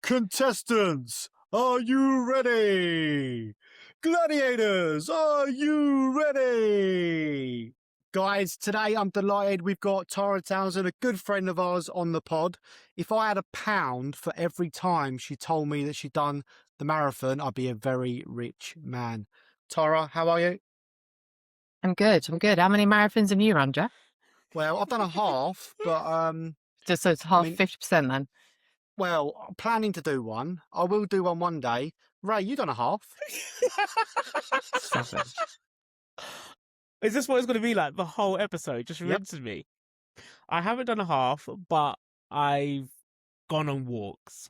Contestants, are you ready? Gladiators, are you ready? Guys, today I'm delighted we've got Tara Townson, a good friend of ours, on the pod. If I had £1 for every time she told me that she'd done the marathon, I'd be a very rich man. Tara, how are you? I'm good. How many marathons have you run, Jack? Well, I've done a half, but Just so it's half, I mean- 50% then. well, I'm planning to do one. I will do one day. Raeh, you done a half? Stop it. Is this what it's going to be like the whole episode? Just Yep. rinsing me. I haven't done a half, but I've gone on walks.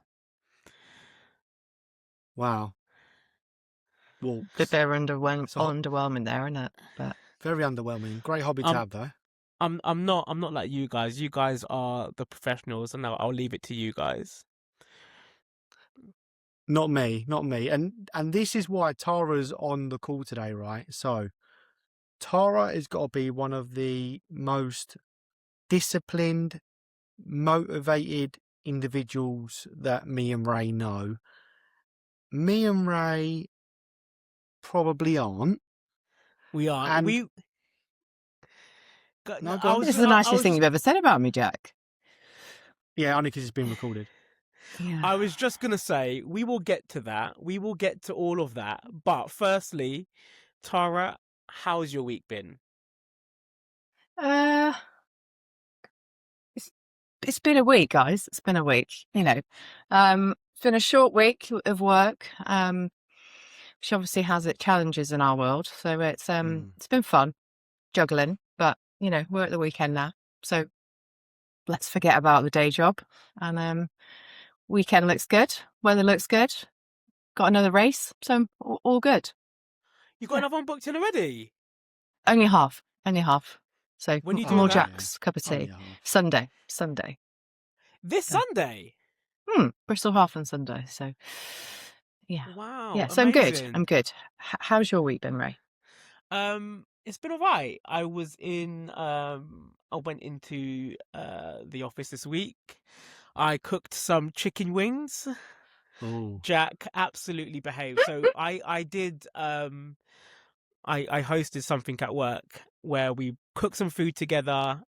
Wow. Walks. Bit they're It's a hot- underwhelming there, isn't it? But Very underwhelming. Great hobby to have, though. I'm not like you guys. You guys are the professionals, and I'll leave it to you guys. Not me. And this is why Tara's on the call today, right? So Tara has got to be one of the most disciplined, motivated individuals that me and Raeh know. Me and Raeh probably aren't. We are. And- we. No, go on. this is the nicest thing you've ever said about me, Jack. Yeah, only because it's been recorded. Yeah. I was just going to say, we will get to that. We will get to all of that. But firstly, Tara, how's your week been? It's been a week, guys. It's been a week. You know, it's been a short week of work, which obviously has its challenges in our world. So it's been fun juggling, but you know, we're at the weekend now, so let's forget about the day job. And weekend looks good. Weather looks good. Got another race, so all good. You got another one booked in already? Only half. So When you doing more that? Jack's cup of tea. Only half. Sunday. This Yeah. Sunday? Bristol Half on Sunday. So yeah. Wow. Yeah, so I'm good. amazing. I'm good. How's your week been, Raeh? It's been alright. I went into the office this week. I cooked some chicken wings. Oh. Jack absolutely behaved. So I did I hosted something at work where we cook some food together.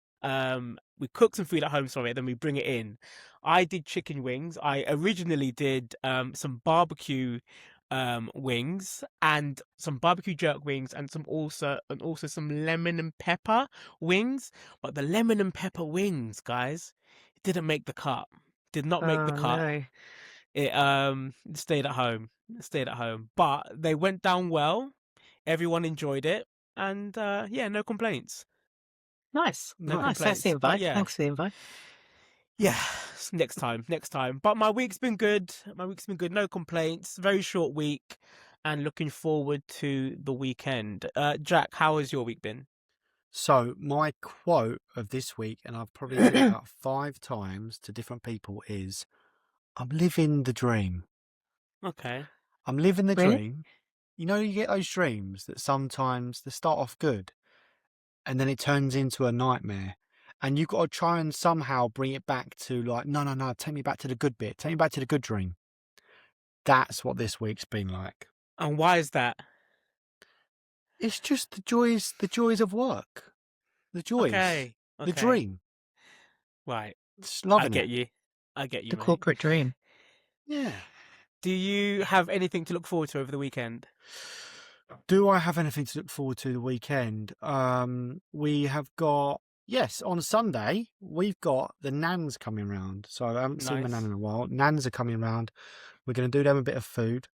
We cook some food at home, sorry, then we bring it in. I did chicken wings. I originally did some barbecue wings and some barbecue jerk wings and also some lemon and pepper wings. But the lemon and pepper wings, guys, didn't make the cut. Did not make the cut. No. It stayed at home. But they went down well. Everyone enjoyed it, and yeah, no complaints. Nice. No Nice. Thanks complaints. for the But invite. yeah. Thanks for the invite. Yeah, next time. But my week's been good. No complaints. Very short week, and looking forward to the weekend. Jack, how has your week been? So my quote of this week, and I've probably said it about 5 times to different people, is I'm living the dream. Okay. I'm living the Really? dream. You know, you get those dreams that sometimes they start off good and then it turns into a nightmare. And you've got to try and somehow bring it back to like, no, take me back to the good bit. Take me back to the good dream. That's what this week's been like. And why is that? It's just the joys of work. The joys. Okay. The dream. Right. Just loving I get it. you. Mate. The corporate dream. Yeah. Do you have anything to look forward to over the weekend? Do I have anything to look forward to the weekend? We have got, yes, on Sunday, we've got the Nans coming round. So I haven't seen my Nice. Nan in a while. Nans are coming round. We're going to do them a bit of food.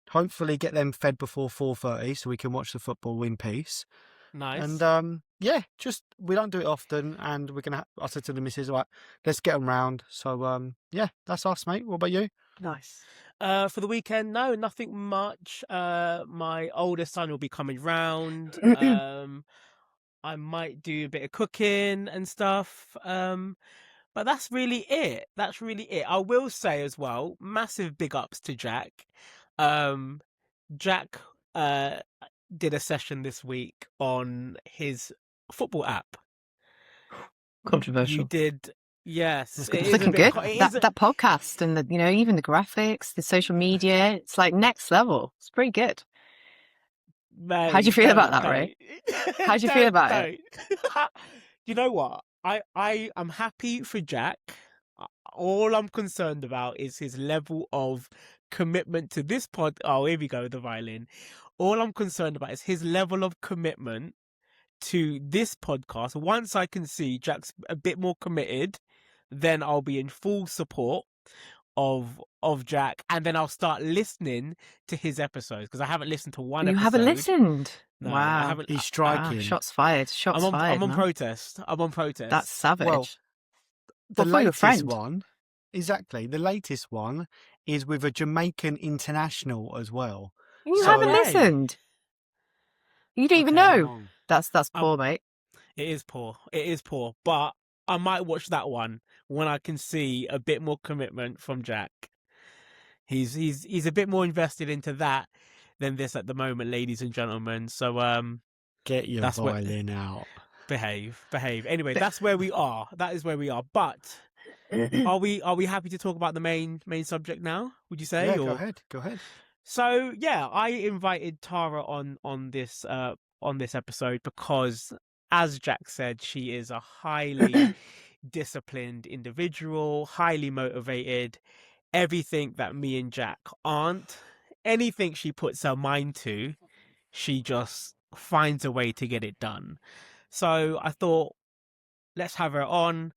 Hopefully get them fed before 4:30 so we can watch the football in peace. Nice. And yeah, just we don't do it often, and we're gonna. I said to the missus, right, let's get them round. So yeah, that's us, mate. What about you? Nice. For the weekend, no, nothing much. My oldest son will be coming round. I might do a bit of cooking and stuff. But that's really it. I will say as well, massive big ups to Jack. Jack did a session this week on his football app. Controversial. Yes, That's it good. It's is a looking bit. good. It That is. that podcast and the even the graphics, the social media, it's like next level. It's pretty good. How do you Mate, feel about that, Ray? How do you feel about it? don't. You know what? I am happy for Jack. All I'm concerned about is his level of commitment to this pod. Oh, here we go, the violin. All I'm concerned about is his level of commitment to this podcast. Once I can see Jack's a bit more committed, then I'll be in full support of Jack, and then I'll start listening to his episodes because I haven't listened to one You episode. haven't listened. No, I Wow. haven't. He's Wow. striking. Shots fired. Shots fired. I'm on Man. protest. I'm on protest. That's savage. Well, the What for your latest friend? one, exactly. The latest one is with a Jamaican international as well. You So- haven't Okay. listened. You don't even Okay. know. That's poor, mate. It is poor. It is poor. But I might watch that one when I can see a bit more commitment from Jack. He's a bit more invested into that than this at the moment, ladies and gentlemen. So Get your That's what- violin out. behave. Anyway, that's where we are. That is where we are. But are we happy to talk about the main subject now? Would you say? Yeah, or... go ahead. So yeah, I invited Tara on this episode because, as Jack said, she is a highly disciplined individual, highly motivated. Everything that me and Jack aren't, anything she puts her mind to, she just finds a way to get it done. So I thought, let's have her on.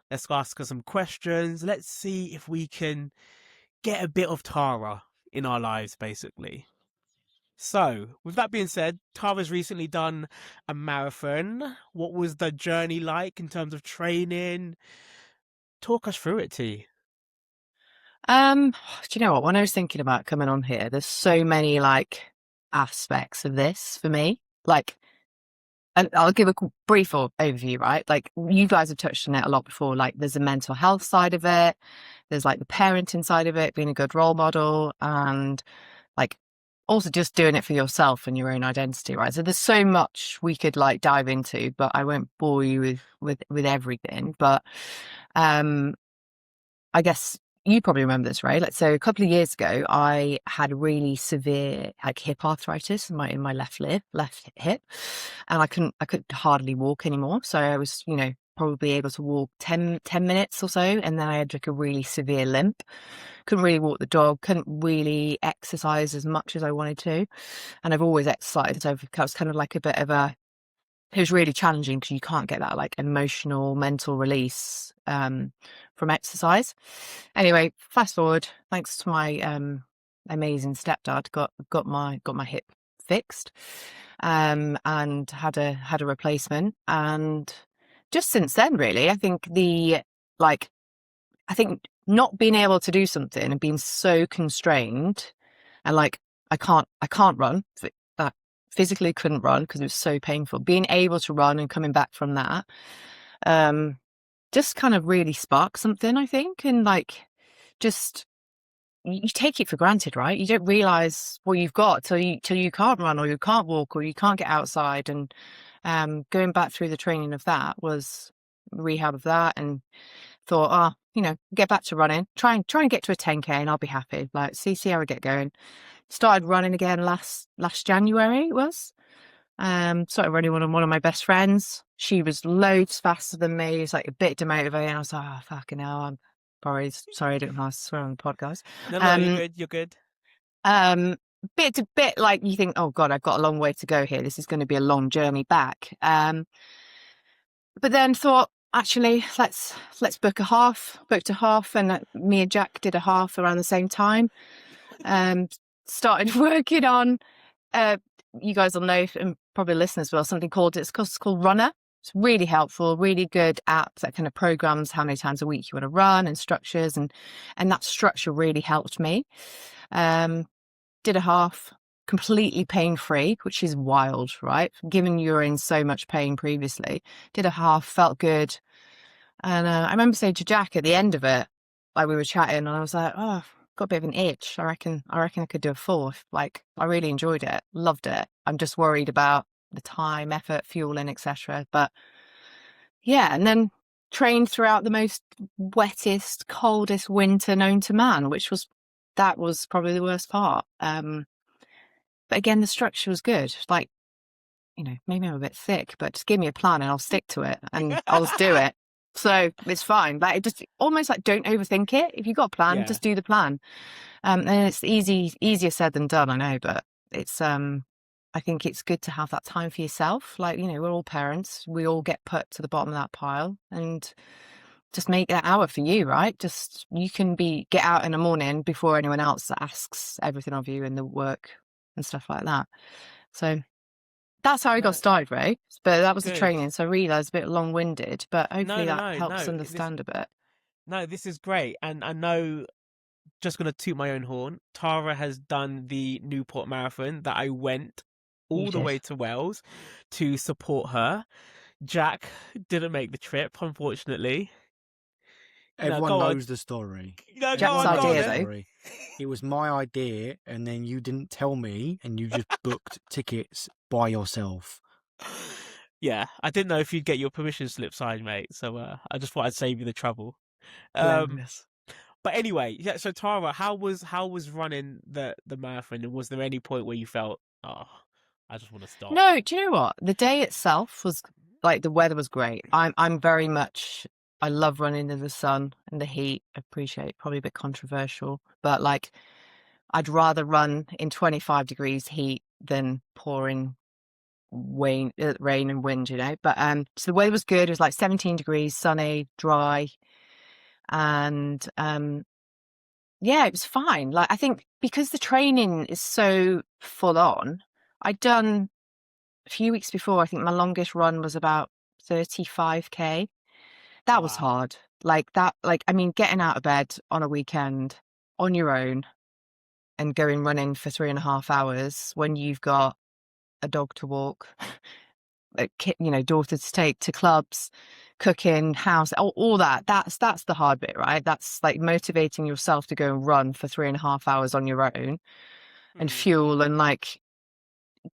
Let's ask her some questions. Let's see if we can get a bit of Tara in our lives, basically. So, with that being said, Tara's recently done a marathon. What was the journey like in terms of training? Talk us through it, T. Do you know what? When I was thinking about coming on here, there's so many like aspects of this for me. Like, and I'll give a brief overview, right? Like, you guys have touched on it a lot before. Like, there's a mental health side of it. There's like the parenting side of it, being a good role model, and like also just doing it for yourself and your own identity, right? So there's so much we could like dive into, but I won't bore you with everything. But I guess you probably remember this, right? Like, so a couple of years ago, I had really severe like hip arthritis in my left hip, and I could hardly walk anymore. So I was, probably able to walk 10 minutes or so, and then I had like a really severe limp. Couldn't really walk the dog, couldn't really exercise as much as I wanted to. And I've always exercised, so it was kind of like it was really challenging because you can't get that like emotional, mental release from exercise. Anyway, fast forward, thanks to my amazing stepdad, got my hip fixed, and had a replacement. And just since then, really, I think not being able to do something and being so constrained, and like I can't run. Physically couldn't run because it was so painful. Being able to run and coming back from that, just kind of really sparked something, I think. And like, just you take it for granted, right? You don't realize what you've got till you can't run, or you can't walk, or you can't get outside. And going back through the training of that was rehab of that, and thought, get back to running. Try and get to a 10K, and I'll be happy. Like, see how I get going. Started running again last January. It was. Started running with one of my best friends. She was loads faster than me. It's like a bit demotivating. I was like, oh, fucking hell. I'm probably sorry I didn't know how to swear on the podcast. No, you're good. Bit to bit, like you think, oh God, I've got a long way to go here. This is going to be a long journey back. But then thought, actually, let's book a half. Booked a half, and me and Jack did a half around the same time. Started working on, you guys will know, and probably listeners will, something called Runner. It's really helpful, really good app that kind of programs how many times a week you want to run and structures, and that structure really helped me. Did a half completely pain-free, which is wild, right? Given you were in so much pain previously. Did a half, felt good. And I remember saying to Jack at the end of it, like we were chatting, and I was like, oh, got a bit of an itch. I reckon I could do a fourth. Like, I really enjoyed it, loved it. I'm just worried about the time, effort, fueling, etc. But yeah, and then trained throughout the most wettest, coldest winter known to man, that was probably the worst part. But again, the structure was good. Like, maybe I'm a bit thick, but just give me a plan and I'll stick to it and I'll just do it. So it's fine. Like, just almost like don't overthink it. If you've got a plan, just do the plan. And it's easier said than done, I know, but it's I think it's good to have that time for yourself. Like, we're all parents. We all get put to the bottom of that pile, and just make that hour for you, right? Just, you can get out in the morning before anyone else asks everything of you in the work and stuff like that. So that's how I got started, Raeh. But that was the training. So I realised a bit long-winded, but hopefully that helps understand a bit. No, this is great. And I know, just going to toot my own horn, Tara has done the Newport Marathon that I went all the way to Wales to support her. Jack didn't make the trip, unfortunately. Everyone knows the story. Jack's idea, though. It was my idea, and then you didn't tell me, and you just booked tickets by yourself. Yeah, I didn't know if you'd get your permission slip signed, mate. So I just thought I'd save you the trouble. But anyway, yeah. So Tara, how was running the marathon? And was there any point where you felt, I just want to stop? No, do you know what? The day itself was like, the weather was great. I'm very much, I love running in the sun and the heat. I appreciate, probably a bit controversial, but like, I'd rather run in 25 degrees heat than pouring rain and wind, But so the weather was good. It was like 17 degrees, sunny, dry, and yeah, it was fine. Like, I think because the training is so full on, I'd done a few weeks before, I think my longest run was about 35k. That was hard. Like that, I mean, getting out of bed on a weekend on your own and going running for 3.5 hours when you've got a dog to walk, daughter to take to clubs, cooking, house, all that. That's the hard bit, right? That's like motivating yourself to go and run for 3.5 hours on your own and fuel, and like,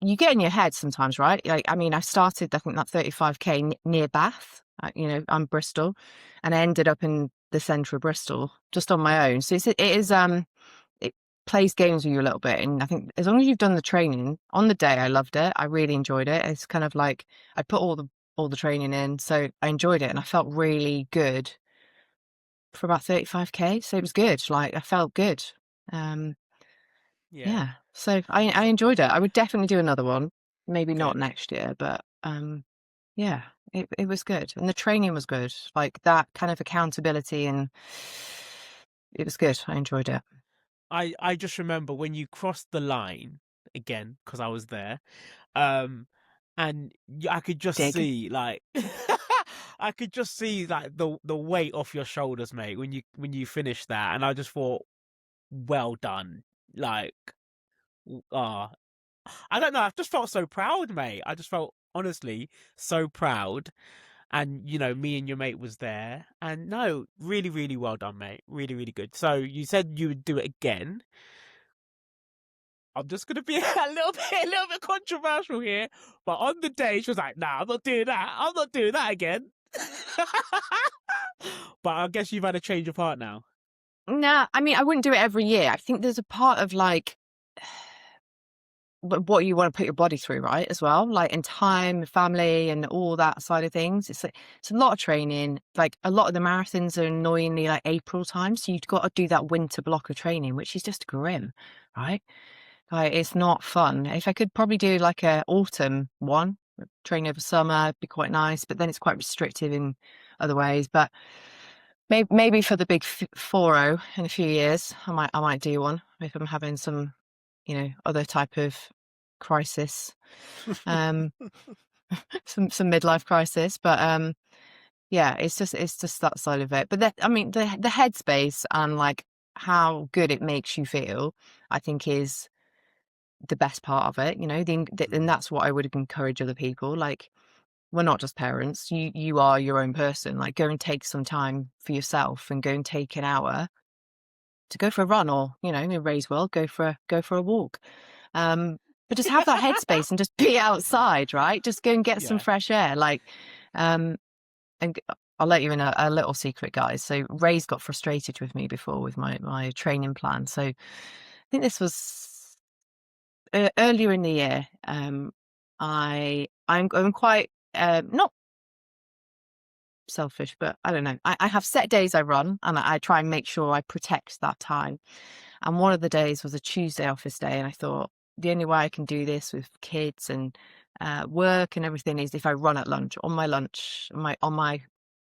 you get in your head sometimes, right? Like, I mean, I started, I think, that 35k near Bath. I'm Bristol, and I ended up in the centre of Bristol just on my own. So it plays games with you a little bit, and I think as long as you've done the training on the day, I loved it. I really enjoyed it. It's kind of like I put all the training in, so I enjoyed it, and I felt really good for about 35k. So it was good. Like, I felt good. Yeah. So I enjoyed it. I would definitely do another one. Maybe not next year, but yeah, it was good. And the training was good. Like, that kind of accountability, and it was good. I enjoyed it. I just remember when you crossed the line again, because I was there, and I could just see, like, I could just see like the weight off your shoulders, mate, when you finished that, and I just thought, well done. Like, I don't know, I just felt so proud, mate. I just felt, honestly, so proud. And, me and your mate was there. And no, really, really well done, mate. Really, really good. So you said you would do it again. I'm just going to be a little bit controversial here. But on the day, she was like, nah, I'm not doing that. I'm not doing that again. But I guess you've had a change of heart now. Nah, I mean, I wouldn't do it every year. I think there's a part of, like, what you want to put your body through, right, as well, like, in time, family, and all that side of things. It's a lot of training. Like, a lot of the marathons are annoyingly like April time, so you've got to do that winter block of training, which is just grim, right? Like, it's not fun. If I could probably do like a autumn one, train over summer, it'd be quite nice, but then it's quite restrictive in other ways. But maybe for the big 4-0 in a few years, I might do one if I'm having some, other type of crisis, some midlife crisis. But yeah, it's just that side of it. But the headspace and like how good it makes you feel, I think, is the best part of it. And that's what I would encourage other people. Like, we're not just parents. You are your own person. Like, go and take some time for yourself, and go and take an hour to go for a run, or, in Raeh's world, go for a walk. But just have that headspace and just be outside, right? Just go and get some fresh air. Like, and I'll let you in a little secret, guys. So Rae's got frustrated with me before with my training plan. So I think this was earlier in the year. I'm quite not selfish, but I don't know. I have set days I run, and I try and make sure I protect that time. And one of the days was a Tuesday office day, and I thought the only way I can do this with kids and work and everything is if I run at lunch, on my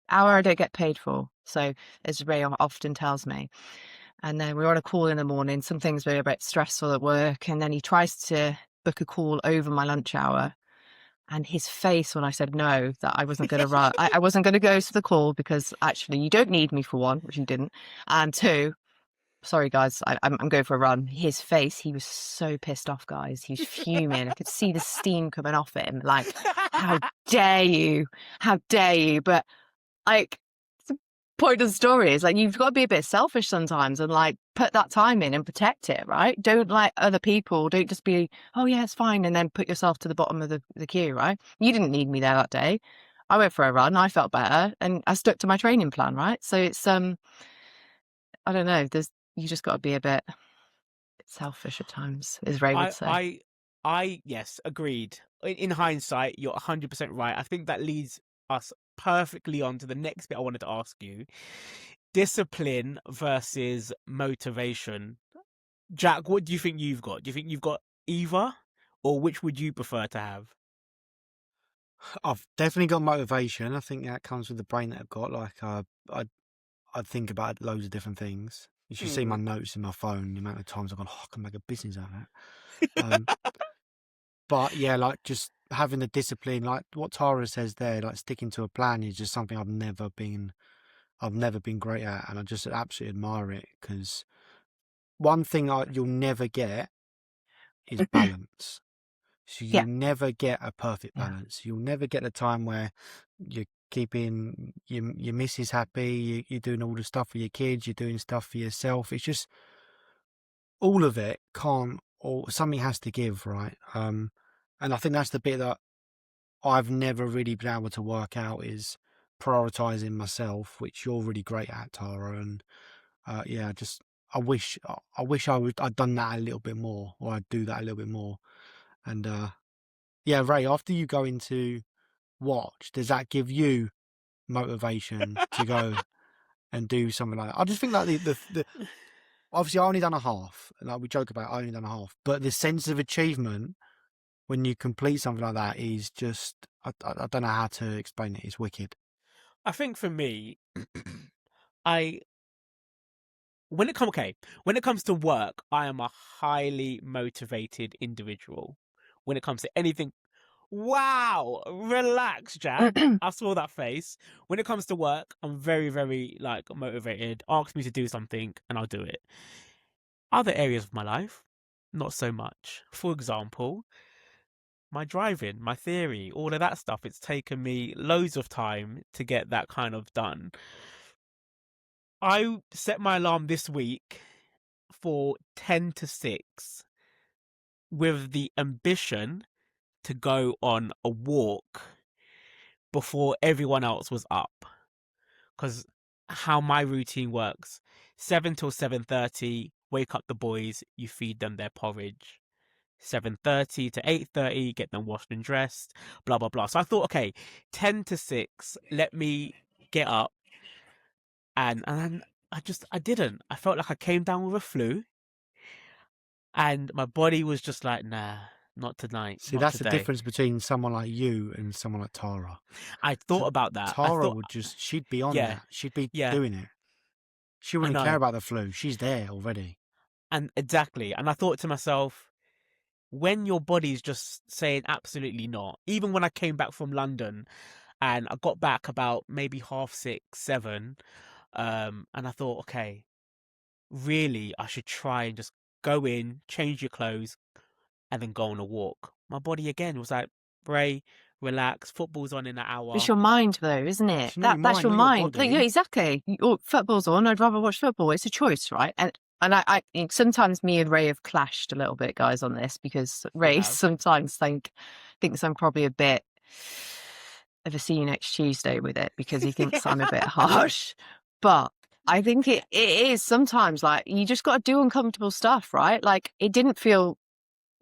hour I don't get paid for. So as Rae often tells me. And then we were on a call in the morning. Some things were a bit stressful at work, and then he tries to book a call over my lunch hour. And his face when I said no, that I wasn't going to run, I wasn't going to go to the call because actually you don't need me for one, which you didn't, and two, sorry guys, I'm going for a run. His face, he was so pissed off, guys. He's fuming. I could see the steam coming off him. Like, how dare you? How dare you? But like, the point of the story is like you've got to be a bit selfish sometimes and like put that time in and protect it, right? Don't like other people. Don't just be, oh yeah, it's fine, and then put yourself to the bottom of the queue, right? You didn't need me there that day. I went for a run. I felt better, and I stuck to my training plan, right? So it's I don't know. You just got to be a bit selfish at times, as Rae would say. I yes, agreed. In hindsight, you're 100% right. I think that leads us perfectly on to the next bit I wanted to ask you. Discipline versus motivation. Jack, what do you think you've got? Do you think you've got either, or which would you prefer to have? I've definitely got motivation. I think that comes with the brain that I've got. Like I think about loads of different things. You should see my notes in my phone, the amount of times I've gone, I can make a business out of it. But yeah, like just having the discipline, like what Tara says there, like sticking to a plan is just something I've never been great at, and I just absolutely admire it, because one thing you'll never get is balance. So you'll never get a perfect balance. You'll never get a time where you're keeping your missus happy, you're doing all the stuff for your kids, you're doing stuff for yourself. It's just all of it can't, or something has to give, right? And I think that's the bit that I've never really been able to work out, is prioritizing myself, which you're really great at, Tara. And I wish I'd done that a little bit more, or I'd do that a little bit more. And Rae, after you go into watch, does that give you motivation to go and do something like that? I just think like the obviously I only done a half, like we joke about I only done a half, but the sense of achievement when you complete something like that is just I don't know how to explain it. It's wicked. I think for me, when it comes to work, I am a highly motivated individual. When it comes to anything, wow, relax, Jack. I saw that face. When it comes to work, I'm very, very like motivated. Ask me to do something and I'll do it. Other areas of my life, not so much. For example, my driving, my theory, all of that stuff, it's taken me loads of time to get that kind of done. I set my alarm this week for 10 to 6 with the ambition to go on a walk before everyone else was up. Because how my routine works, 7 till 7:30, wake up the boys, you feed them their porridge. 7:30 to 8:30, get them washed and dressed, blah, blah, blah. So I thought, okay, 10 to 6, let me get up. And I didn't. I felt like I came down with a flu. And my body was just like, nah, not tonight. See, that's the difference between someone like you and someone like Tara. I thought about that. Tara she'd be on that. She'd be doing it. She wouldn't care about the flu. She's there already. And exactly. And I thought to myself, when your body's just saying absolutely not, even when I came back from London and I got back about maybe 6:30, 7, and I thought, okay, really, I should try and just go in, change your clothes, and then go on a walk. My body again was like, Rae, relax, football's on in an hour. It's your mind though, isn't it? That's your mind. Yeah, exactly. Football's on, I'd rather watch football. It's a choice, right? And I sometimes me and Rae have clashed a little bit, guys, on this, because Rae sometimes thinks I'm probably a bit of a see you next Tuesday with it because he thinks I'm a bit harsh. But I think it is sometimes like you just got to do uncomfortable stuff, right? Like it didn't feel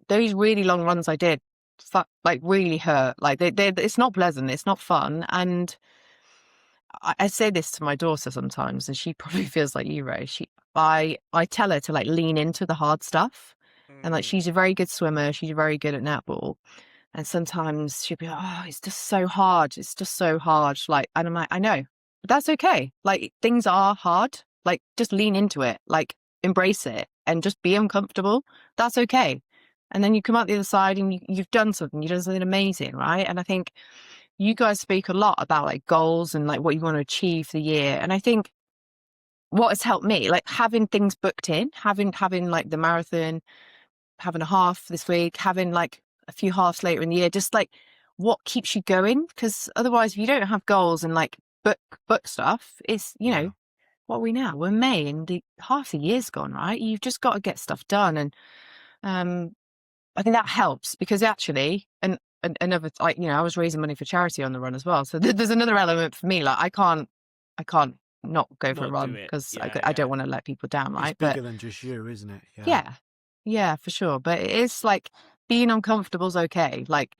those really long runs I did like really hurt. Like it's not pleasant, it's not fun. And I say this to my daughter sometimes, and she probably feels like you, Ray. I tell her to like lean into the hard stuff, and like she's a very good swimmer, she's very good at netball, and sometimes she'll be like, "Oh, it's just so hard. It's just so hard." Like, and I'm like, I know, but that's okay. Like things are hard. Like just lean into it. Like embrace it, and just be uncomfortable. That's okay. And then you come out the other side, and you've done something. You've done something amazing, right? And I think you guys speak a lot about like goals and like what you want to achieve for the year. And I think what has helped me, like having things booked in, having like the marathon, having a half this week, having like a few halves later in the year, just like what keeps you going. Because otherwise, if you don't have goals and like book stuff, it's, you know, what are we now? We're May and half the year's gone, right? You've just got to get stuff done. And I think that helps because actually, and another, like, you know, I was raising money for charity on the run as well. So there's another element for me. Like I can't not go for a run because I don't want to let people down, right? It's bigger than just you, isn't it? Yeah, for sure. But it is like being uncomfortable is okay. Like,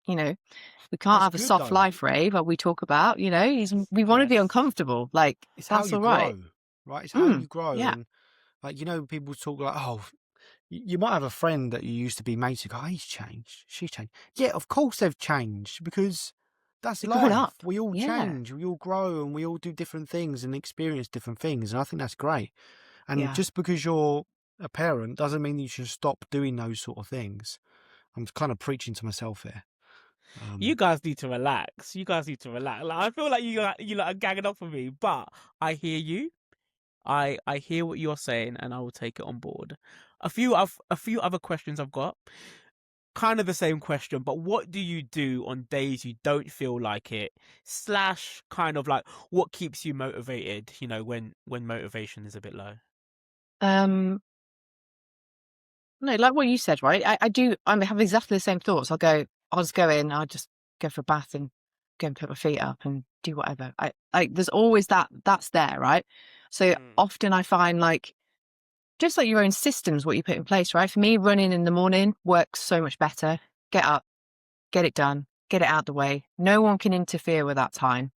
you know, we can't have a soft life, Ray, but we talk about, you know, we want to be uncomfortable. Like it's that's how you all right. grow, right? It's how you grow. Yeah. And like, you know, people talk like, oh, you might have a friend that you used to be mates with. Oh, he's changed. She's changed. Yeah, of course they've changed because that's They're life. growing up. We all change. We all grow and we all do different things and experience different things. And I think that's great. And just because you're a parent doesn't mean you should stop doing those sort of things. I'm kind of preaching to myself here. You guys need to relax. Like, I feel like you like are gagging up for me, but I hear you. I hear what you're saying, and I will take it on board. A few other questions I've got. Kind of the same question, but what do you do on days you don't feel like it? / kind of like what keeps you motivated? You know, when motivation is a bit low. No, like what you said, right? I have exactly the same thoughts. I'll just go in, I'll just go for a bath and go and put my feet up and do whatever. There's always that's there, right? So often I find like, just like your own systems, what you put in place, right? For me, running in the morning works so much better. Get up, get it done, get it out the way. No one can interfere with that time.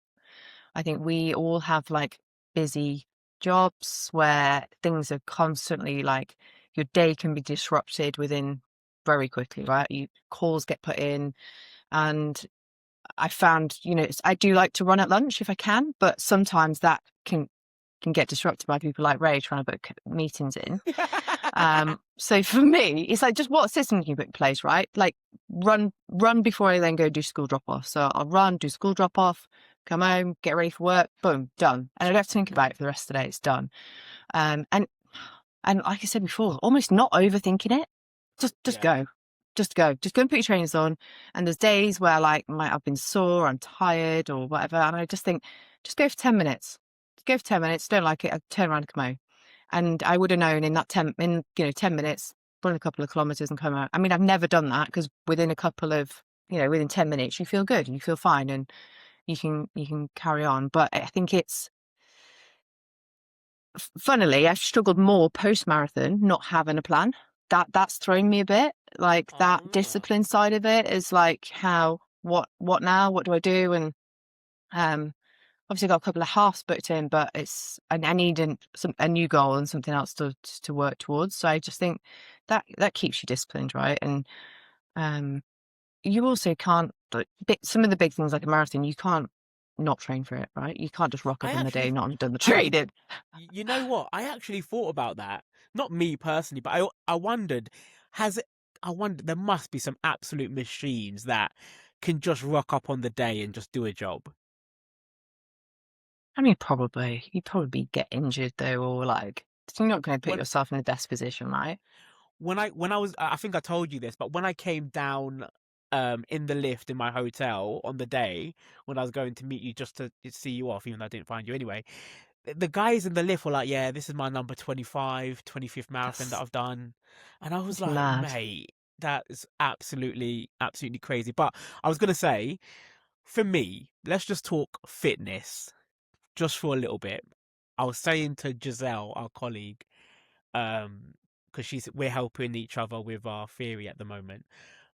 I think we all have like busy jobs where things are constantly like, your day can be disrupted within very quickly, right? Calls get put in, and I found, you know, I do like to run at lunch if I can, but sometimes that can get disrupted by people like Ray trying to book meetings in. So for me, it's like, just what system can you put in place, right? Like run before I then go do school drop off. So I'll run, do school drop off, come home, get ready for work, boom, done. And I don't have to think about it for the rest of the day. It's done. And like I said before, almost not overthinking it. Just go. Just go and put your trainers on. And there's days where like I've been sore, I'm tired or whatever. And I just think, just go for 10 minutes. Go for 10 minutes. Don't like it, I'd turn around and come home. And I would have known in that 10 minutes, run a couple of kilometers and come out. I mean, I've never done that because within 10 minutes, you feel good and you feel fine and you can carry on. But I think it's, funnily, I've struggled more post-marathon not having a plan. That's thrown me a bit. Like that discipline side of it is like, what now? What do I do? And obviously got a couple of halves booked in, but I need a new goal and something else to work towards. So I just think that keeps you disciplined, right? And you also can't, some of the big things like a marathon, you can't not train for it, right? You can't just rock up on the day not have done the training. You know what? I actually thought about that. Not me personally, but I wondered, there must be some absolute machines that can just rock up on the day and just do a job. I mean, probably. You'd probably get injured though, or like, you're not going to put yourself in the best position, right? When I was, I think I told you this, but when I came down in the lift in my hotel on the day when I was going to meet you just to see you off, even though I didn't find you anyway, the guys in the lift were like, yeah, this is my number 25th marathon that I've done. And I was like, mad. Mate, that is absolutely crazy. But I was going to say, for me, let's just talk fitness just for a little bit. I was saying to Giselle, our colleague, because we're helping each other with our theory at the moment.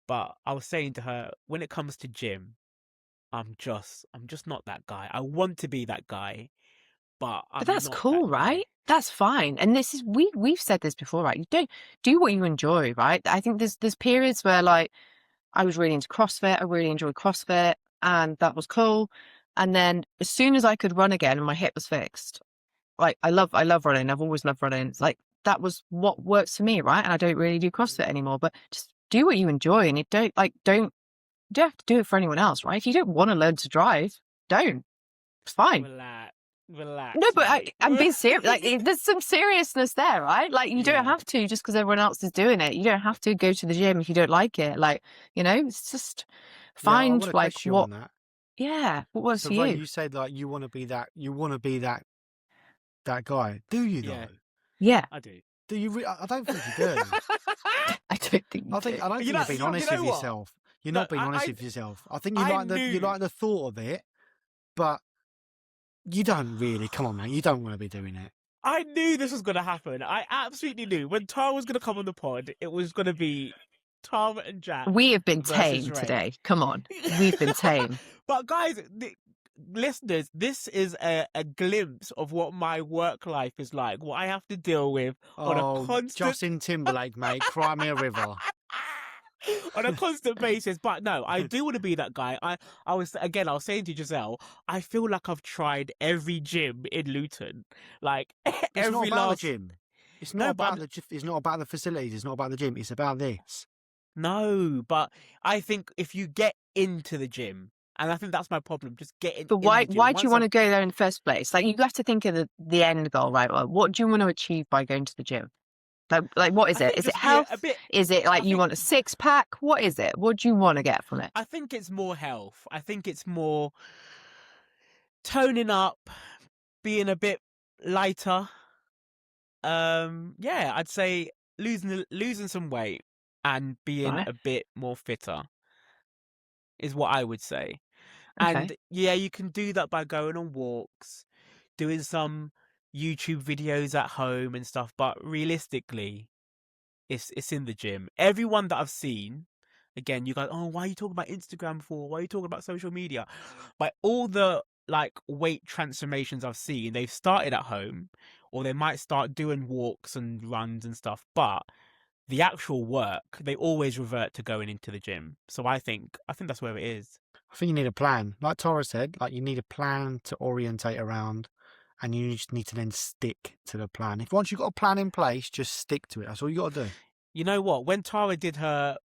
But I was saying to her, when it comes to gym, I'm just not that guy. I want to be that guy, but I'm But that's not cool, that guy. right? That's fine. And this is we've said this before, right? You don't do what you enjoy, right? I think there's periods where like I was really into CrossFit. I really enjoyed CrossFit, and that was cool. And then as soon as I could run again and my hip was fixed, like I love running. I've always loved running. It's like that was what works for me, right? And I don't really do CrossFit anymore. But just do what you enjoy, and you don't have to do it for anyone else, right? If you don't want to learn to drive, don't. It's fine. Relax. No, but mate. I'm being serious. Like, there's some seriousness there, right? Like, you don't have to just because everyone else is doing it. You don't have to go to the gym if you don't like it. Like, it's just find like what. Yeah, what works for you. You said like you want to be that. You want to be that guy. Do you though? Yeah, I do. Do you? I don't think you do. I don't think. I don't think you're being honest with yourself. You're not being honest with yourself. I think you like the thought of it, but you don't really. Come on, man. You don't want to be doing it. I knew this was going to happen. I absolutely knew. When Tara was going to come on the pod, it was going to be Tara and Jack. We have been tame today. Come on. We've been tame. But guys, listeners, this is a glimpse of what my work life is like, what I have to deal with on a constant... Justin Timberlake, mate. Cry me a river. On a constant basis. But no, I do want to be that guy. I was saying to Giselle, I feel like I've tried every gym in Luton. Like it's every not about the gym. It's not about it's not about the facilities. It's not about the gym. It's about this. No, but I think if you get into the gym, and I think that's my problem, just getting. But why do you want to go there in the first place? Like, you have to think of the end goal, right? Well, what do you want to achieve by going to the gym? Like what is it? Is it health? Is it like you want a 6-pack? What is it? What do you want to get from it? I think it's more health. I think it's more toning up, being a bit lighter. I'd say losing some weight and being a bit more fitter is what I would say. Okay. And yeah, you can do that by going on walks, doing some YouTube videos at home and stuff, but realistically it's in the gym. Everyone that I've seen, again, you guys, oh, why are you talking about Instagram for? Why are you talking about social media? But all the like weight transformations I've seen, they've started at home, or they might start doing walks and runs and stuff, but the actual work, they always revert to going into the gym. So I think that's where it is. I think you need a plan. Like Tara said, like you need a plan to orientate around, and you just need to then stick to the plan. If once you've got a plan in place, just stick to it. That's all you got to do. You know what? When Tara did her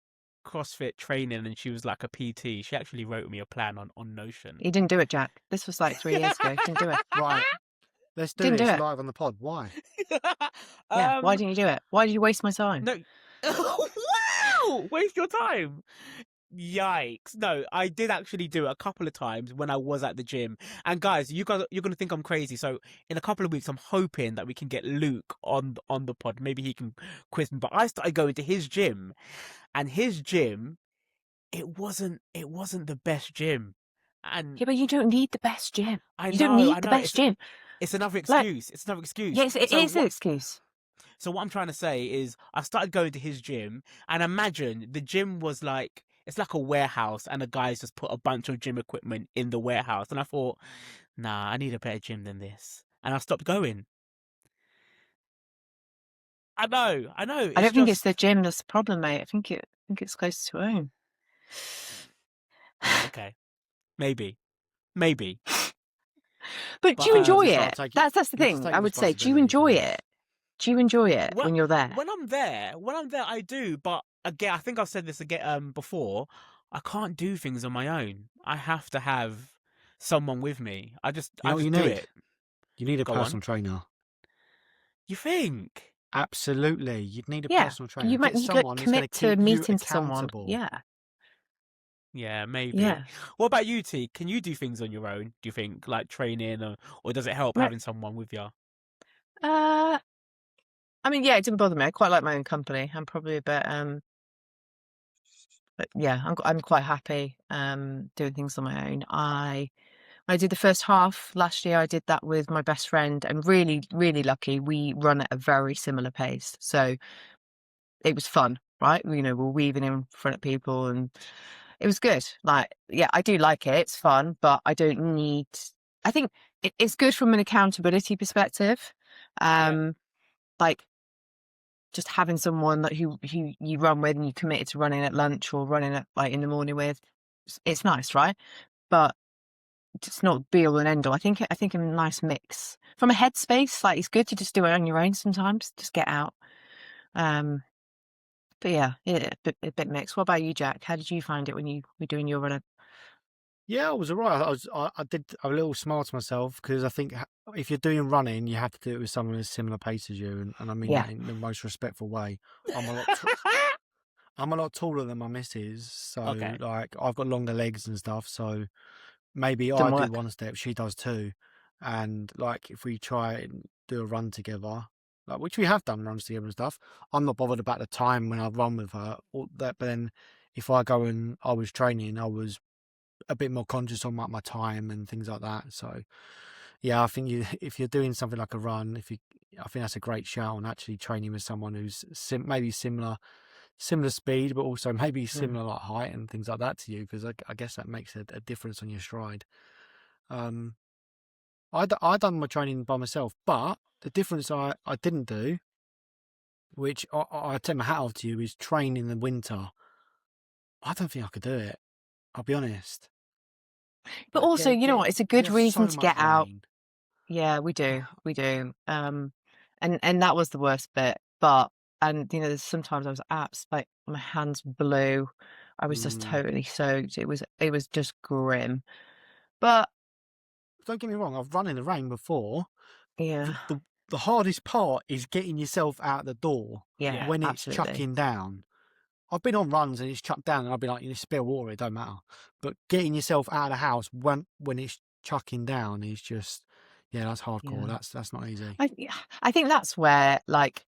CrossFit training and she was like a PT, she actually wrote me a plan on Notion. You didn't do it, Jack. This was like 3 years ago. You didn't do it. Right. Let's do this live on the pod. Why? Yeah, why didn't you do it? Why did you waste my time? No. Wow! Waste your time. Yikes. No, I did actually do it a couple of times when I was at the gym. And guys, you're going to think I'm crazy. So in a couple of weeks, I'm hoping that we can get Luke on the pod. Maybe he can quiz me. But I started going to his gym, and his gym, it wasn't the best gym. And yeah, but you don't need the best gym. You don't need the best gym. It's another excuse. It's another excuse. Yes, it is an excuse. So what I'm trying to say is I started going to his gym, and imagine the gym was like, it's like a warehouse, and the guys just put a bunch of gym equipment in the warehouse. And I thought, nah, I need a better gym than this. And I stopped going. I know. I don't think it's the gym that's the problem, mate. I think it's close to home. Okay. Maybe. But do you enjoy it? That's the thing. I would say, do you enjoy it? Do you enjoy it when you're there? When I'm there, I do. But again, I think I've said this again before. I can't do things on my own. I have to have someone with me. I just do it. You need a personal trainer. You think? Absolutely. You'd need a personal trainer. You might commit to meeting someone. Yeah. Yeah, maybe. Yeah. What about you, T? Can you do things on your own? Do you think, like training, or does it help having someone with you? I mean, yeah, it didn't bother me. I quite like my own company. I'm probably a bit but yeah, I'm quite happy doing things on my own. I did the first half last year. I did that with my best friend, and really, really lucky. We run at a very similar pace, so it was fun, right? We're weaving in front of people, and it was good. Like, yeah, I do like it. It's fun, but I don't need. I think it's good from an accountability perspective. Like, just having someone that who you run with and you committed to running at lunch or running at like in the morning with, it's nice, right? But it's not be all and end all. I think a nice mix from a headspace. Like, it's good to just do it on your own sometimes. Just get out. But yeah, a bit mixed. What about you, Jack? How did you find it when you were doing your running? Yeah, I was alright. I did a little smile to myself because I think if you're doing running, you have to do it with someone who's similar pace as you, and I mean Yeah. that in the most respectful way. I'm a lot taller than my missus, so Okay. like I've got longer legs and stuff. So maybe I Doesn't do work. one step, she does two, and like if we try and do a run together, like which we have done runs together and stuff, I'm not bothered about the time when I run with her. Or that, but then if I go and I was training, I was a bit more conscious on my time and things like that. So yeah, I think if you're doing something like a run, I think that's a great shout on actually training with someone who's maybe similar speed, but also maybe similar like height and things like that to you, because I guess that makes a difference on your stride. I done my training by myself, but the difference I didn't do, which I take my hat off to you, is train in the winter. I don't think I could do it. I'll be honest. But also, you know what? It's a good reason to get out. Yeah, we do. And that was the worst bit. But there's sometimes I was like my hands blue. I was just totally soaked. It was just grim. But don't get me wrong, I've run in the rain before. yeah, the hardest part is getting yourself out the door when it's absolutely. chucking down. I've been on runs and it's chucked down and I'll be like, spill water, it don't matter. But getting yourself out of the house when it's chucking down is just, that's hardcore. Yeah. That's not easy. I think that's where, like,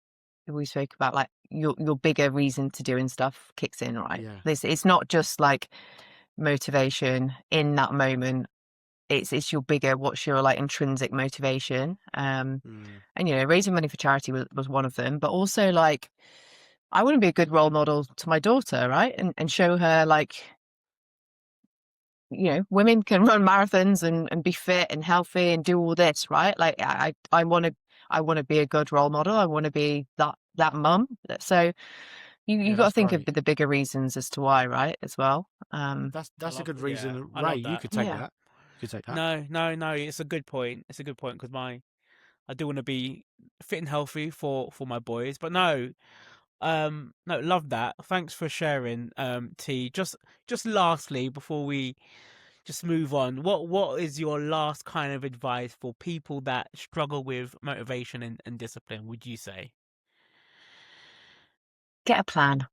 we spoke about, like, your bigger reason to doing stuff kicks in, right? Yeah. It's not just like motivation in that moment. It's your bigger, what's your like intrinsic motivation. And raising money for charity was one of them, but also like I want to be a good role model to my daughter, right? And show her like, women can run marathons and be fit and healthy and do all this, right? Like I want to be a good role model. I want to be that mum. So you got to think of the bigger reasons as to why, right? As well. That's a good reason. Yeah, Raeh, you could take that. You could take that. No. It's a good point. Because I do want to be fit and healthy for my boys. But no, love that. Thanks for sharing, T. Just lastly, before we just move on, what is your last kind of advice for people that struggle with motivation and discipline, would you say? Get a plan.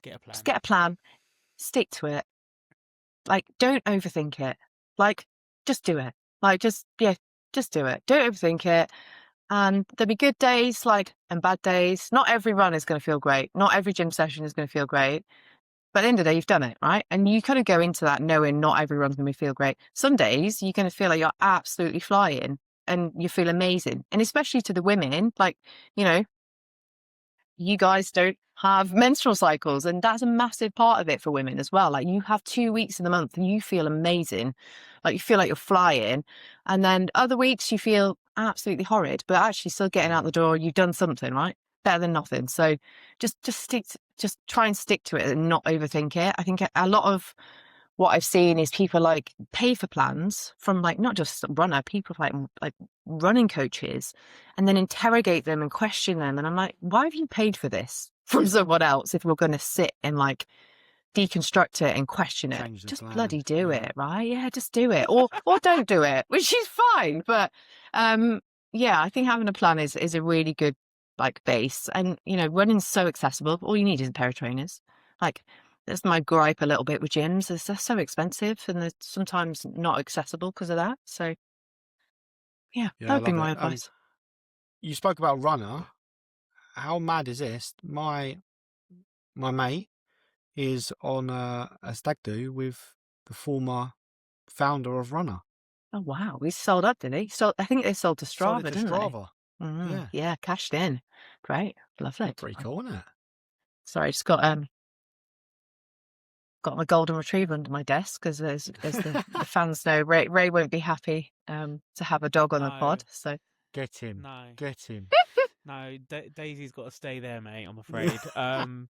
Just get a plan. Stick to it. Like, don't overthink it. Like, just do it. Like, just do it. Don't overthink it. And there'll be good days, and bad days. Not every run is going to feel great. Not every gym session is going to feel great. But at the end of the day, you've done it, right? And you kind of go into that knowing not every run's going to feel great. Some days you're going to feel like you're absolutely flying and you feel amazing. And especially to the women, you guys don't have menstrual cycles, and that's a massive part of it for women as well. Like, you have 2 weeks in the month and you feel amazing, like you feel like you're flying, and then other weeks you feel absolutely horrid, but actually still getting out the door, you've done something, right? Better than nothing. So just try and stick to it and not overthink it. I think a lot of what I've seen is people pay for plans from not just runner, people like running coaches, and then interrogate them and question them. And I'm like, why have you paid for this from someone else if we're going to sit and deconstruct it and question it? Just bloody do it, right? Yeah, just do it, or don't do it, which is fine. But I think having a plan is a really good base. And running's so accessible. All you need is a pair of trainers. That's my gripe a little bit with gyms, is they're so expensive and they're sometimes not accessible because of that. So, that would be my advice. You spoke about runner. How mad is this? My mate, is on a stag do with the former founder of Runner. Oh wow, we sold up, didn't he? So I think they sold to Sold Strava, it to didn't Strava. they? Mm, Yeah. yeah, cashed in. Great, lovely. Pretty cool, isn't it? Sorry, I just got my golden retriever under my desk because as the fans know, Ray won't be happy to have a dog on the pod. So Get him. No. Get him. No, Daisy's got to stay there, mate. I'm afraid. I'm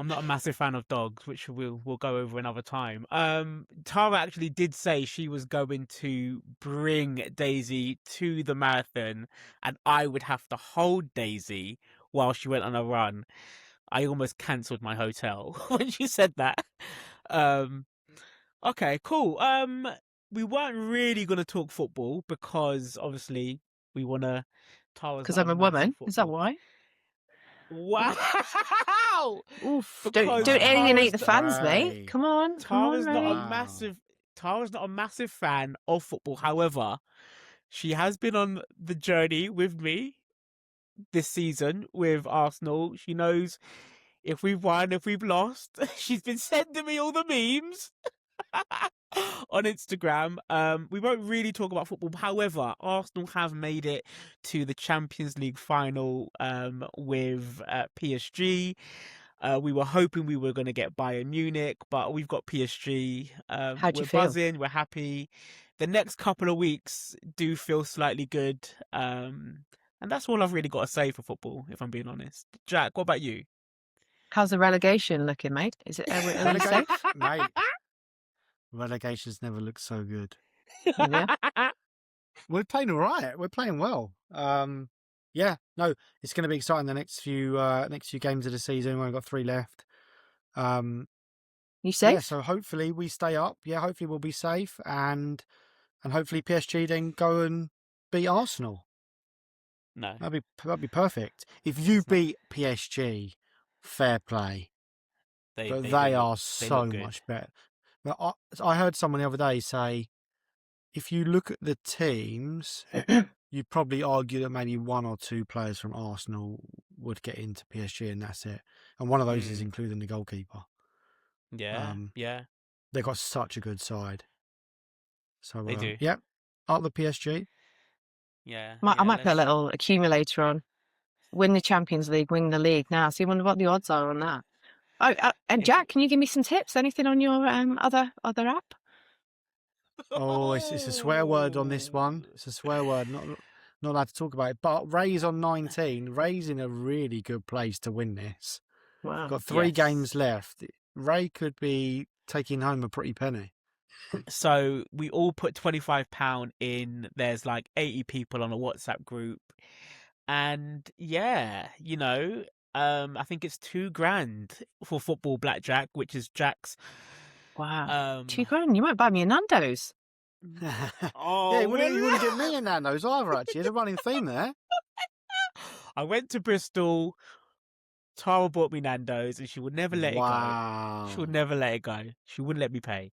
not a massive fan of dogs, which we'll go over another time. Tara actually did say she was going to bring Daisy to the marathon, and I would have to hold Daisy while she went on a run. I almost cancelled my hotel when she said that. Okay, cool. We weren't really going to talk football because obviously we want to. because I'm a woman, is that why? Wow! Oof! Because Don't alienate the Tara's fans, mate. Come on, Tara's not Ray. a massive. Tara's not a massive fan of football. However, she has been on the journey with me this season with Arsenal. She knows if we've won, if we've lost. She's been sending me all the memes on Instagram. We won't really talk about football. However, Arsenal have made it to the Champions League final with PSG. We were hoping we were going to get Bayern Munich, but we've got PSG. How'd you We're feel? buzzing. We're happy. The next couple of weeks do feel slightly good. And that's all I've really got to say for football, if I'm being honest. Jack, what about you? How's the relegation looking, mate? Is it are we safe? Mate, relegations never look so good. Yeah. We're playing all right. We're playing well. Yeah, no, it's going to be exciting the next few games of the season. We've only got 3 left. You safe? Yeah, so hopefully we stay up. Yeah, hopefully we'll be safe, and hopefully PSG then go and beat Arsenal. No, That'd be perfect. If you beat PSG, fair play. But they are so much better. Now, I heard someone the other day say, if you look at the teams, you'd probably argue that maybe 1 or 2 players from Arsenal would get into PSG, and that's it. And one of those is including the goalkeeper. Yeah, yeah. They've got such a good side. So They do. Yep, up the PSG. Yeah. I might put a little accumulator on. Win the Champions League, win the league now. So you wonder what the odds are on that. Oh, and Jack, can you give me some tips? Anything on your other app? Oh, it's a swear word on this one. It's a swear word. Not allowed to talk about it. But Ray's on 19. Ray's in a really good place to win this. Wow. Got 3 games left. Ray could be taking home a pretty penny. So we all put £25 in. There's like 80 people on a WhatsApp group. And yeah, I think it's $2,000 for football blackjack, which is Jack's. Wow. $2,000. You might buy me a Nando's. Yeah, you wouldn't get me a Nando's either, actually. There's a running theme there. I went to Bristol. Tara bought me Nando's, and she would never let it go. She would never let it go. She wouldn't let me pay.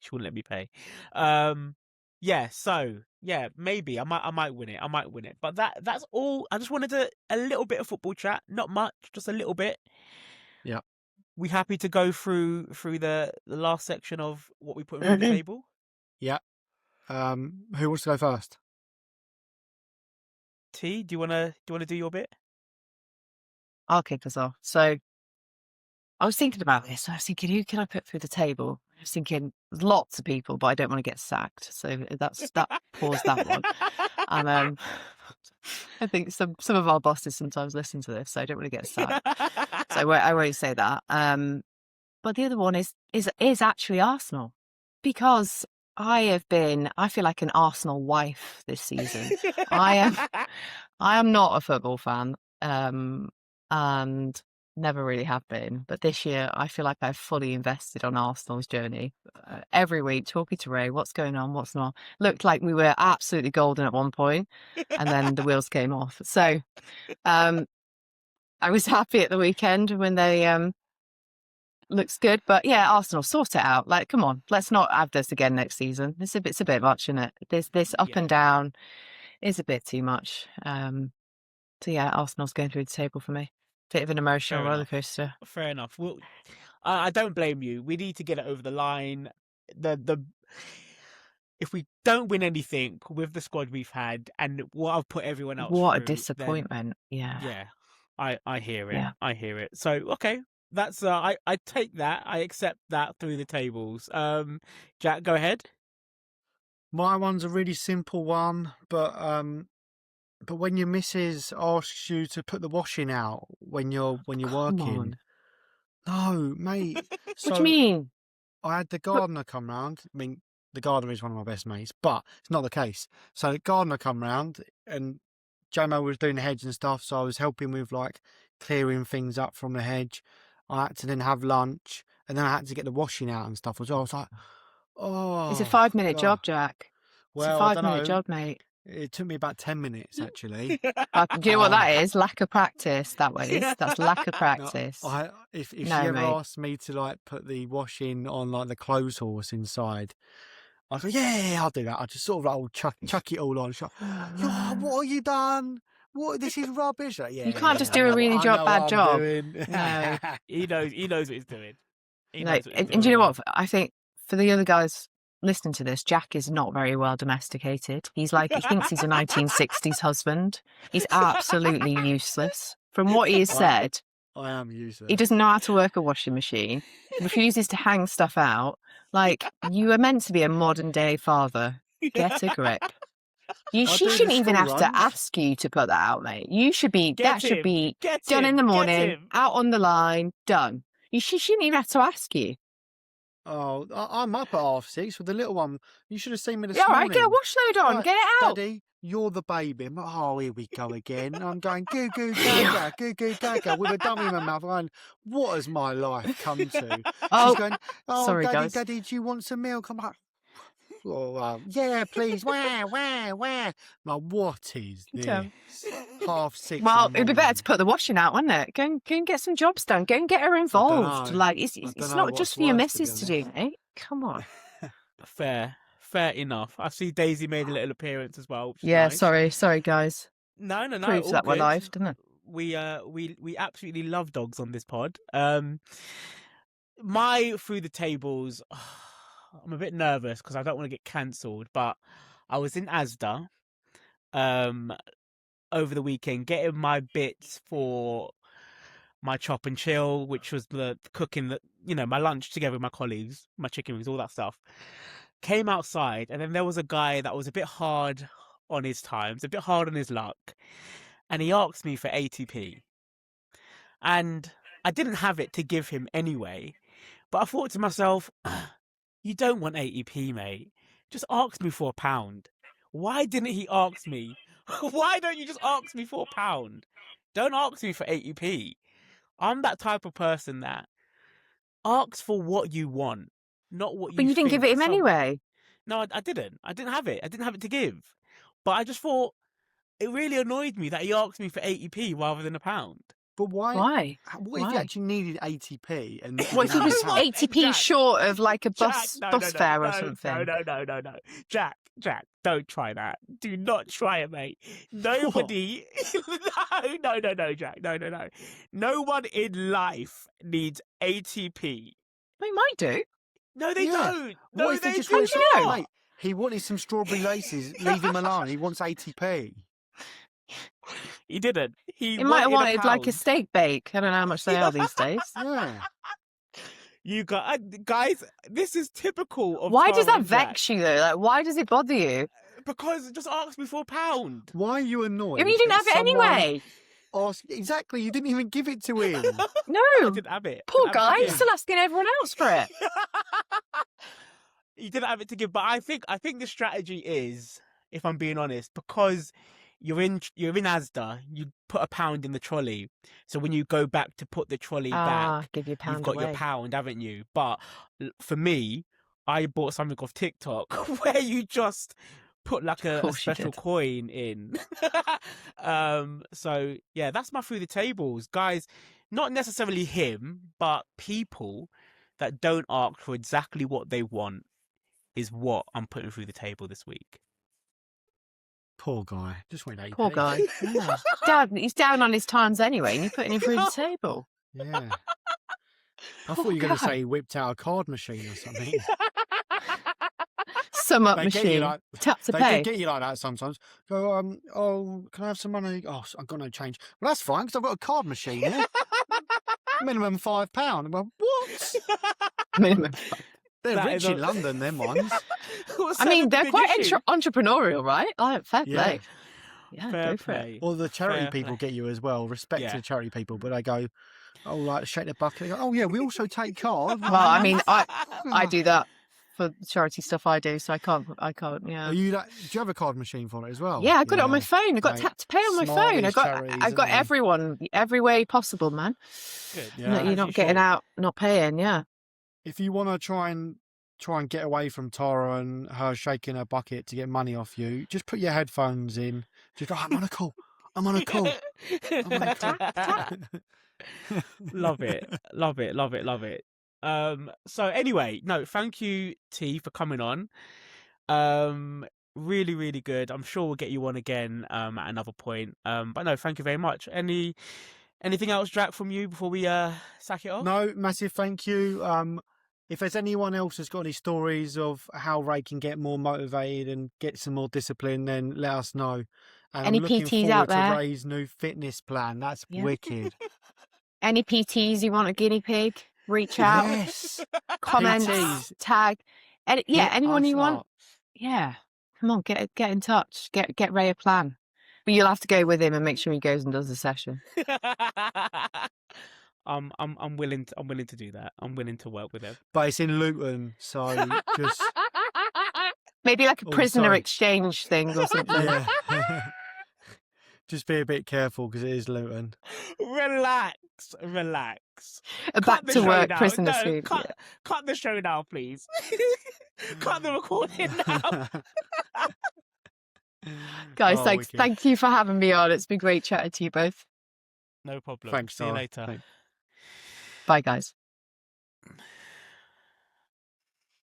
Yeah, so yeah, maybe I might win it. But that's all. I just wanted a little bit of football chat, not much, just a little bit. Yeah. We happy to go through the last section of what we put on the table? Yeah. Who wants to go first? T, do you wanna do your bit? I'll kick us off. So I was thinking about this. I was thinking, who can I put through the table? I was thinking lots of people, but I don't want to get sacked. So that pause that one. And I think some of our bosses sometimes listen to this, so I don't want to get sacked. So I won't say that. But the other one is actually Arsenal, because I feel like an Arsenal wife this season. I am not a football fan, and never really have been. But this year, I feel like I've fully invested on Arsenal's journey. Every week, talking to Ray, what's going on, what's not. Looked like we were absolutely golden at one point, and then the wheels came off. So I was happy at the weekend when they looks good. But yeah, Arsenal, sort it out. Like, come on, let's not have this again next season. It's a bit much, isn't it? This up and down is a bit too much. So yeah, Arsenal's going through the table for me. Bit of an emotional roller coaster. Fair enough. Well, I don't blame you. We need to get it over the line. If we don't win anything with the squad we've had and what I've put everyone else What a through, disappointment. then, Yeah. I hear it. Yeah. I hear it. So okay, that's I take that. I accept that through the tables. Jack, go ahead. My one's a really simple one, but when your missus asks you to put the washing out when you're Come working, on. no, mate. What do you mean? I had the gardener come round. I mean, the gardener is one of my best mates, but it's not the case. So the gardener come round and Jomo was doing the hedge and stuff, so I was helping with like clearing things up from the hedge. I had to then have lunch, and then I had to get the washing out and stuff as well. I was like, oh, It's a 5-minute God. job, Jack. Well, it's a 5-minute job, mate. It took me about 10 minutes, actually. Do you know what that is? Lack of practice. That was. That's lack of No, practice. if No, she ever mate. asked me to like put the washing on like the clothes horse inside, I go, yeah, I'll do that. I just sort of like chuck it all on. She's like, "Oh, what have you done? What? This is rubbish." Like, yeah, You can't just I do a know- really I know bad what job. I'm doing. No. He knows what he's doing. He No, knows what he's and do you know doing. what? I think for the other guys listening to this, Jack is not very well domesticated. He thinks he's a 1960s husband. He's absolutely useless. From what he has said, I am useless. he doesn't know how to work a washing machine. He refuses to hang stuff out. Like, you are meant to be a modern day father. Get a grip. She do the shouldn't even school have to runs. ask you to put that out, mate. You should be Get should him. be Get done him. in the Get morning, him. out on the line, done. She shouldn't even have to ask you. Oh, I'm up at 6:30 with the little one. You should have seen me this Yeah, all right, morning. get a wash load on, Right, get it out. Daddy, you're the baby. I'm like, oh, here we go again. I'm going goo goo gaga, goo goo gaga with a dummy in my mouth. I'm going, what has my life come to? Oh, She's going, oh, sorry, Daddy, guys. Daddy, do you want some milk? I'm like, oh, yeah, please. Where? I'm like, what is this? Yeah. 6:30. Well, in the it'd be better morning. to put the washing out, wouldn't it? Go and get some jobs done. Go and get her involved. know. Like, I it's don't not know just what's for your worse, to be missus to do, mate. Come on. Fair enough. I see Daisy made a little appearance as well. Which is Yeah, nice. sorry, guys. No. Proves all that we're good. live, doesn't it? We absolutely love dogs on this pod. My through the tables, I'm a bit nervous because I don't want to get cancelled, but I was in Asda over the weekend getting my bits for my chop and chill, which was the cooking, my lunch together with my colleagues, my chicken wings, all that stuff. Came outside, and then there was a guy that was a bit hard on his times, a bit hard on his luck, and he asked me for 80p. And I didn't have it to give him anyway, but I thought to myself, you don't want 80p, mate. Just ask me for £1. Why didn't he ask me? Why don't you just ask me for £1? Don't ask me for 80p. I'm that type of person that asks for what you want, not what you But you didn't give it think him anyway. No, I didn't. I didn't have it. I didn't have it to give. But I just thought it really annoyed me that he asked me for 80p rather than £1. But why? Why? What if Why? you actually needed 80p? And What if he was No, 80p Jack. short of like a bus no, fare or no, something? No. Jack, don't try that. Do not try it, mate. Nobody. No, Jack. No. No one in life needs 80p. They might do. No, they Yeah. don't. No, What if they he just do wants you know? not. Mate, he wanted some strawberry laces. Leave him alone. He wants 80p. He didn't. He might have wanted like a £1. steak bake. I don't know how much they are these days. Yeah. You got guys. This is typical of. Why does Tara that and Jack. vex you though? Like, why does it bother you? Because just ask me for £1. Why are you annoyed? Yeah, but you didn't have that it someone anyway. Exactly. You didn't even give it to him. I No. didn't have it. Poor Didn't have guy. it to He's give. still asking everyone else for it. You didn't have it to give, but I think the strategy is, if I'm being honest, because you're in Asda, you put £1 in the trolley, so when you go back to put the trolley back, Give you a pound you've got away. your £1, haven't you? But for me, I bought something off TikTok where you just put like a course you special did. coin in. So yeah, that's my through the tables, guys. Not necessarily him, but people that don't ask for exactly what they want is what I'm putting through the table this week. Poor guy. Just went 80p. Poor guy. Yeah. He's down on his times anyway, and you're putting him through the table. Yeah. I thought you were going to say he whipped out a card machine or something. Sum up They get you machine. like- Tap to They pay. do get you like that sometimes. Go, oh, can I have some money? Oh, I've got no change. Well, that's fine because I've got a card machine here. Minimum £5. I'm like, what? Minimum. They're That rich is in London, them ones. I mean, they're quite issue. entrepreneurial, right? Like, fair Yeah. play. Yeah, Fair go for it. play. Or the charity Fair people play. get you as well. Respect Yeah. to the charity people, but they go, oh, like shake their bucket. They go, oh yeah, we also take card. Well, I mean, I do that for charity stuff I do, so I can't. Yeah. Are you that? Do you have a card machine for it as well? Yeah, I got it on my phone. I got Mate, tap to pay on my phone. Smarties, charities, I've got haven't you? everyone, every way possible, man. Good. Yeah. That you're As not you getting should. out, not paying. Yeah. If you want to try and get away from Tara and her shaking her bucket to get money off you, just put your headphones in. Just go, I'm on a call. I'm on a call. I'm on a call. Love it. Love it. Love it. Love it. So anyway, no, thank you, T, for coming on. Really, really good. I'm sure we'll get you on again at another point. But no, thank you very much. Anything else, Jack, from you before we sack it off? No, massive thank you. If there's anyone else that's got any stories of how Raeh can get more motivated and get some more discipline, then let us know. And Any I'm looking PTs out forward to there? Raeh's new fitness plan. That's Yeah. wicked. Any PTs you want a guinea pig? Reach out, Yes. comment, PTs. tag. Hit Anyone us you want. up. Yeah, come on, get in touch. Get Raeh a plan. But you'll have to go with him and make sure he goes and does the session. I'm willing to do that. I'm willing to work with him. But it's in Luton, so just Maybe like a Oh, prisoner sorry. exchange thing or something. yeah. Just be a bit careful because it is Luton. Relax. A Cut back the to show work now. prisoner No, suit. cut the show now, please. Cut the recording now. Guys, Oh, thanks. wicked. Thank you for having me on. It's been great chatting to you both. No problem. Thanks, See you Tara. later. Thanks. Bye, guys.